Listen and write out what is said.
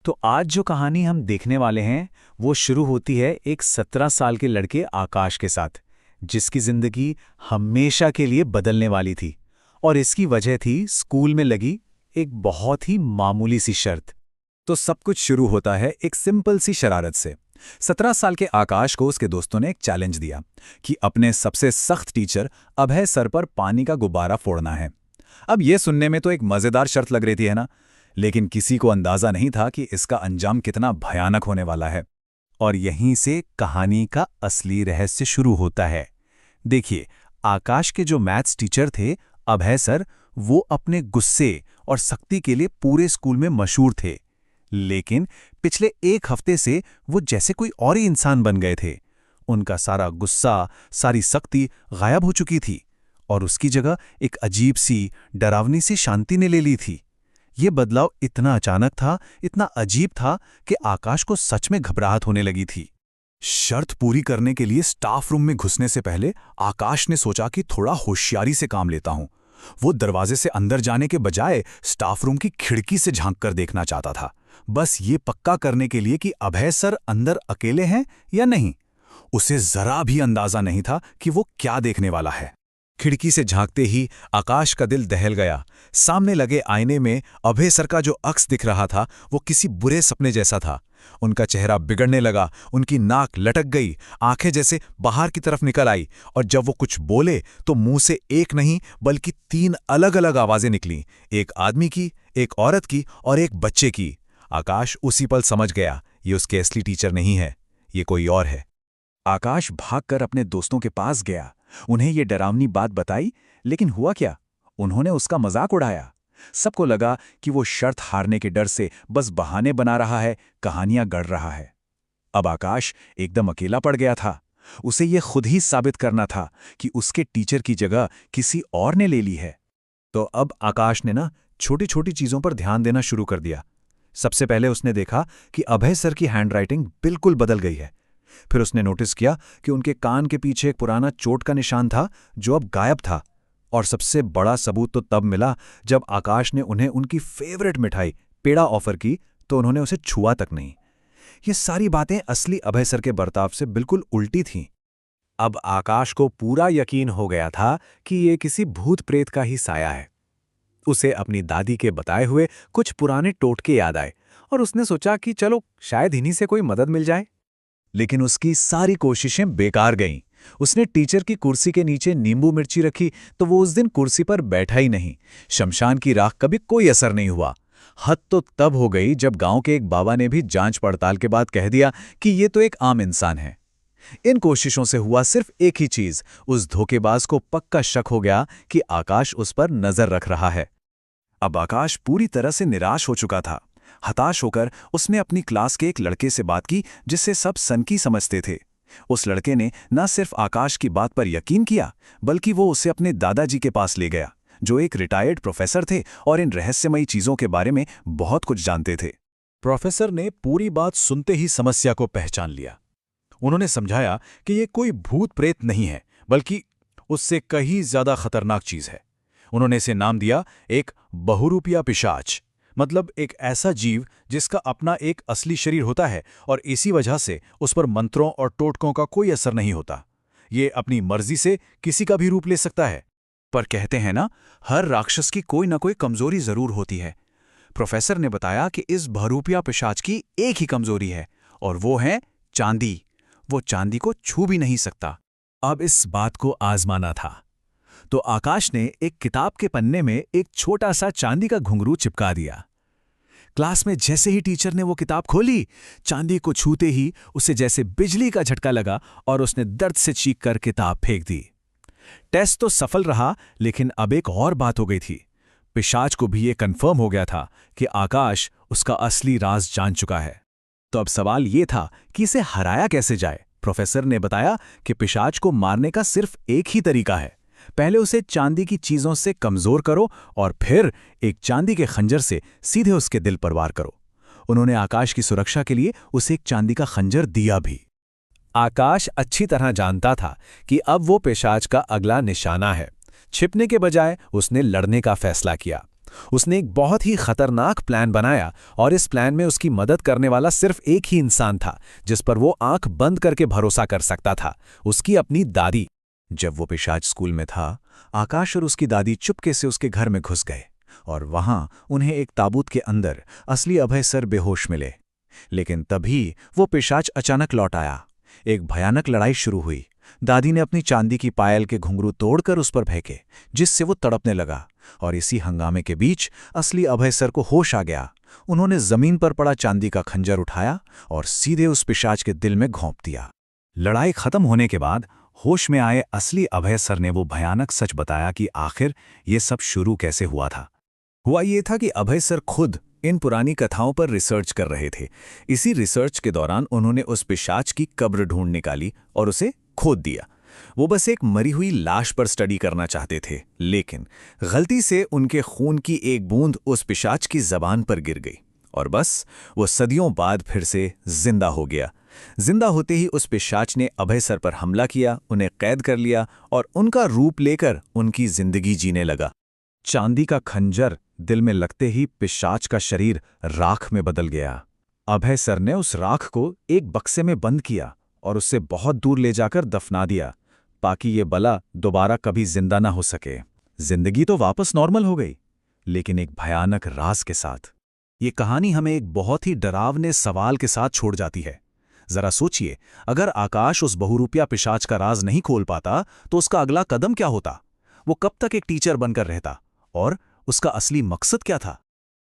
तो आज जो कहानी हम देखने वाले हैं वो शुरू होती है एक 17 साल के लड़के आकाश के साथ, जिसकी जिंदगी हमेशा के लिए बदलने वाली थी। और इसकी वजह थी स्कूल में लगी एक बहुत ही मामूली सी शर्त। तो सब कुछ शुरू होता है एक सिंपल सी शरारत से। 17 साल के आकाश को उसके दोस्तों ने एक चैलेंज दिया कि अपने सबसे सख्त टीचर अभय सर पर पानी का गुब्बारा फोड़ना है। अब यह सुनने में तो एक मजेदार शर्त लग रही थी, है ना? लेकिन किसी को अंदाजा नहीं था कि इसका अंजाम कितना भयानक होने वाला है। और यहीं से कहानी का असली रहस्य शुरू होता है। देखिए, आकाश के जो मैथ्स टीचर थे अभय सर, वो अपने गुस्से और सख्ती के लिए पूरे स्कूल में मशहूर थे। लेकिन पिछले एक हफ्ते से वो जैसे कोई और ही इंसान बन गए थे। उनका सारा गुस्सा, सारी सख्ती गायब हो चुकी थी और उसकी जगह एक अजीब सी डरावनी सी शांति ने ले ली थी। ये बदलाव इतना अचानक था, इतना अजीब था कि आकाश को सच में घबराहट होने लगी थी। शर्त पूरी करने के लिए स्टाफ रूम में घुसने से पहले आकाश ने सोचा कि थोड़ा होशियारी से काम लेता हूं। वो दरवाजे से अंदर जाने के बजाय स्टाफ रूम की खिड़की से झांक कर देखना चाहता था, बस ये पक्का करने के लिए कि अभय सर अंदर अकेले हैं या नहीं। उसे जरा भी अंदाजा नहीं था कि वो क्या देखने वाला है। खिड़की से झांकते ही आकाश का दिल दहल गया। सामने लगे आईने में अभय सर का जो अक्स दिख रहा था वो किसी बुरे सपने जैसा था। उनका चेहरा बिगड़ने लगा, उनकी नाक लटक गई, आंखें जैसे बाहर की तरफ निकल आई, और जब वो कुछ बोले तो मुंह से एक नहीं बल्कि 3 अलग अलग आवाजें निकली, एक आदमी की, एक औरत की और एक बच्चे की। आकाश उसी पल समझ गया, ये उसके असली टीचर नहीं है, ये कोई और है। आकाश भागकर अपने दोस्तों के पास गया, उन्हें ये डरावनी बात बताई, लेकिन हुआ क्या? उन्होंने उसका मजाक उड़ाया। सबको लगा कि वो शर्त हारने के डर से बस बहाने बना रहा है, कहानियां गढ़ रहा है। अब आकाश एकदम अकेला पड़ गया था। उसे ये खुद ही साबित करना था कि उसके टीचर की जगह किसी और ने ले ली है। तो अब आकाश ने छोटी छोटी चीजों पर ध्यान देना शुरू कर दिया। सबसे पहले उसने देखा कि अभय सर की हैंडराइटिंग बिल्कुल बदल गई है। फिर उसने नोटिस किया कि उनके कान के पीछे एक पुराना चोट का निशान था जो अब गायब था। और सबसे बड़ा सबूत तो तब मिला जब आकाश ने उन्हें उनकी फेवरेट मिठाई पेड़ा ऑफर की तो उन्होंने उसे छुआ तक नहीं। ये सारी बातें असली अभय सर के बर्ताव से बिल्कुल उल्टी थीं। अब आकाश को पूरा यकीन हो गया था कि ये किसी भूत प्रेत का ही साया है। उसे अपनी दादी के बताए हुए कुछ पुराने टोटके याद आए और उसने सोचा कि चलो शायद इन्हीं से कोई मदद मिल जाए। लेकिन उसकी सारी कोशिशें बेकार गईं। उसने टीचर की कुर्सी के नीचे नींबू मिर्ची रखी तो वो उस दिन कुर्सी पर बैठा ही नहीं। शमशान की राख का भी कोई असर नहीं हुआ। हद तो तब हो गई जब गांव के एक बाबा ने भी जांच पड़ताल के बाद कह दिया कि ये तो एक आम इंसान है। इन कोशिशों से हुआ सिर्फ एक ही चीज, उस धोखेबाज को पक्का शक हो गया कि आकाश उस पर नजर रख रहा है। अब आकाश पूरी तरह से निराश हो चुका था। हताश होकर उसने अपनी क्लास के एक लड़के से बात की जिससे सब सनकी समझते थे। उस लड़के ने न सिर्फ आकाश की बात पर यकीन किया बल्कि वो उसे अपने दादाजी के पास ले गया, जो एक रिटायर्ड प्रोफेसर थे और इन रहस्यमयी चीजों के बारे में बहुत कुछ जानते थे। प्रोफेसर ने पूरी बात सुनते ही समस्या को पहचान लिया। उन्होंने समझाया कि ये कोई भूत प्रेत नहीं है बल्कि उससे कहीं ज्यादा खतरनाक चीज है। उन्होंने इसे नाम दिया एक बहुरूपिया पिशाच, मतलब एक ऐसा जीव जिसका अपना एक असली शरीर होता है और इसी वजह से उस पर मंत्रों और टोटकों का कोई असर नहीं होता। ये अपनी मर्जी से किसी का भी रूप ले सकता है। पर कहते हैं ना, हर राक्षस की कोई ना कोई कमजोरी जरूर होती है। प्रोफेसर ने बताया कि इस बहुरूपिया पिशाच की एक ही कमजोरी है और वो है चांदी। वो चांदी को छू भी नहीं सकता। अब इस बात को आजमाना था तो आकाश ने एक किताब के पन्ने में एक छोटा सा चांदी का घुंघरू चिपका दिया। क्लास में जैसे ही टीचर ने वो किताब खोली, चांदी को छूते ही उसे जैसे बिजली का झटका लगा और उसने दर्द से चीख कर किताब फेंक दी। टेस्ट तो सफल रहा, लेकिन अब एक और बात हो गई थी। पिशाच को भी ये कंफर्म हो गया था कि आकाश उसका असली राज जान चुका है। तो अब सवाल ये था कि इसे हराया कैसे जाए। प्रोफेसर ने बताया कि पिशाच को मारने का सिर्फ एक ही तरीका है। पहले उसे चांदी की चीजों से कमजोर करो और फिर एक चांदी के खंजर से सीधे उसके दिल पर वार करो। उन्होंने आकाश की सुरक्षा के लिए उसे एक चांदी का खंजर दिया भी। आकाश अच्छी तरह जानता था कि अब वो पिशाच का अगला निशाना है। छिपने के बजाय उसने लड़ने का फैसला किया। उसने एक बहुत ही खतरनाक प्लान बनाया और इस प्लान में उसकी मदद करने वाला सिर्फ एक ही इंसान था जिस पर वो आंख बंद करके भरोसा कर सकता था, उसकी अपनी दादी। जब वो पिशाच स्कूल में था, आकाश और उसकी दादी चुपके से उसके घर में घुस गए और वहां उन्हें एक ताबूत के अंदर असली अभय सर बेहोश मिले। लेकिन तभी वो पिशाच अचानक लौट आया। एक भयानक लड़ाई शुरू हुई। दादी ने अपनी चांदी की पायल के घुंघरू तोड़कर उस पर फेंके, जिससे वो तड़पने लगा, और इसी हंगामे के बीच असली अभय सर को होश आ गया। उन्होंने जमीन पर पड़ा चांदी का खंजर उठाया और सीधे उस पिशाच के दिल में घोंप दिया। लड़ाई खत्म होने के बाद होश में आए असली अभय सर ने वो भयानक सच बताया कि आखिर ये सब शुरू कैसे हुआ था। हुआ ये था कि अभय सर खुद इन पुरानी कथाओं पर रिसर्च कर रहे थे। इसी रिसर्च के दौरान उन्होंने उस पिशाच की कब्र ढूंढ निकाली और उसे खोद दिया। वो बस एक मरी हुई लाश पर स्टडी करना चाहते थे, लेकिन गलती से उनके खून की एक बूंद उस पिशाच की जबान पर गिर गई और बस वो सदियों बाद फिर से जिंदा हो गया। जिंदा होते ही उस पिशाच ने अभय सर पर हमला किया, उन्हें कैद कर लिया और उनका रूप लेकर उनकी जिंदगी जीने लगा। चांदी का खंजर दिल में लगते ही पिशाच का शरीर राख में बदल गया। अभय सर ने उस राख को एक बक्से में बंद किया और उससे बहुत दूर ले जाकर दफना दिया, ताकि ये बला दोबारा कभी जिंदा ना हो सके। जिंदगी तो वापस नॉर्मल हो गई, लेकिन एक भयानक राज के साथ। ये कहानी हमें एक बहुत ही डरावने सवाल के साथ छोड़ जाती है। जरा सोचिए, अगर आकाश उस बहुरूपिया पिशाच का राज नहीं खोल पाता तो उसका अगला कदम क्या होता? वो कब तक एक टीचर बनकर रहता और उसका असली मकसद क्या था?